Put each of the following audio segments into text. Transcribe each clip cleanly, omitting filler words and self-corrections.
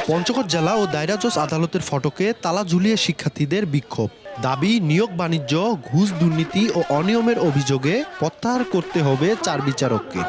পঞ্চগড় জেলা ও দায়রা জজ আদালতের ফটকে তালা ঝুলিয়ে শিক্ষার্থীদের বিক্ষোভ। দাবি, নিয়োগ বাণিজ্য, ঘুষ, দুর্নীতি ও অনিয়মের অভিযোগে প্রত্যাহার করতে হবে 4 বিচারককে।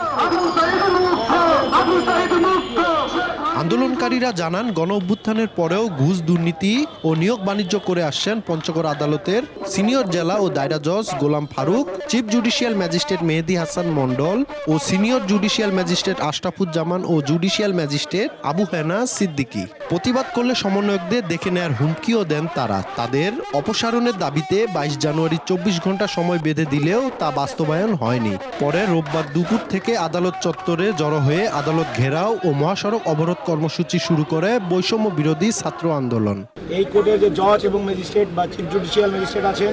আন্দোলনকারীরা জানান, গণ অভ্যুত্থানের পরেও ঘুষ, দুর্নীতি ও নিয়োগ বাণিজ্য করে আসছেন পঞ্চগড় আদালতের সিনিয়র জেলা ও দায়রা জজ Golam Faruk, chief judicial magistrate মেহেদী হাসান মণ্ডল ও সিনিয়র জুডিশিয়াল ম্যাজিস্ট্রেট আশরাফুজ্জামান ও জুডিশিয়াল ম্যাজিস্ট্রেট আবু হেনা সিদ্দিকী। প্রতিবাদ করলে সমন্বয়কদের দেখে নেয়ার হুমকিও দেন তারা। তাদের অপসারণের দাবিতে 22 জানুয়ারি 24 ঘন্টা সময় বেঁধে দিলেও তা বাস্তবায়ন হয়নি। পরে রোববার দুপুর থেকে আদালত চত্বরে জড়ো হয়ে আদালত ঘেরাও ও মহাসড়ক অবরোধ কর্মসূচি শুরু করে বৈষম্য বিরোধী ছাত্র আন্দোলন। এই কোর্টের যে জজ এবং ম্যাজিস্ট্রেট বা চিফ জুডিশিয়াল ম্যাজিস্ট্রেট আছেন,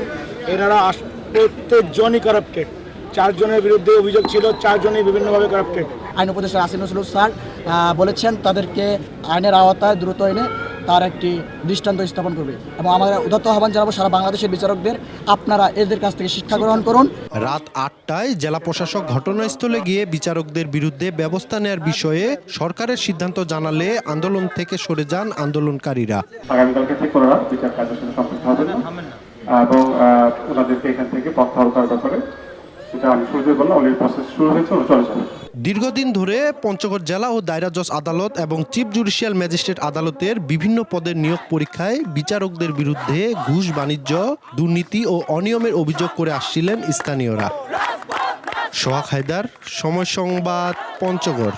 এনারা প্রত্যেকজনই কারাপ্টেড। 4 জনের বিরুদ্ধে অভিযোগ ছিল, 4 জনই বিভিন্নভাবে কারাপ্টেড। আইন উপদেষ্টা আসিফ নজরুল স্যার বলেছেন তাদেরকে আইনের আওতায় দ্রুত এনে তার একটি দৃষ্টান্ত স্থাপন করবে এবং আমরা উদাত্ত আহ্বান জানাবো সারা বাংলাদেশের বিচারকদের, আপনারা এদের কাছ থেকে শিক্ষা গ্রহণ করুন। রাত 8টায় জেলা প্রশাসক ঘটনাস্থলে গিয়ে বিচারকদের বিরুদ্ধে ব্যবস্থা নেয়ার বিষয়ে সরকারের সিদ্ধান্ত জানালে আন্দোলন থেকে সরে যান আন্দোলনকারীরা। আগামীকালকে থেকে ওনারা বিচার কাজের সাথে সম্পৃক্ত হবেন না এবং ওনাদেরকে এখান থেকে প্রত্যাহার করার ব্যাপারে যেটা আমি শুরুতে বললাম, অলরেডি প্রসেস শুরু হয়েছে, ওরা চলে যাবে। দীর্ঘদিন ধরে পঞ্চগড় জেলা ও দায়রা জজ আদালত এবং চিফ জুডিশিয়াল ম্যাজিস্ট্রেট আদালতের বিভিন্ন পদের নিয়োগ পরীক্ষায় বিচারকদের বিরুদ্ধে ঘুষ, বাণিজ্য, দুর্নীতি ও অনিয়মের অভিযোগ করে আসছিলেন স্থানীয়রা। সোহাগ হায়দার, সময় সংবাদ, পঞ্চগড়।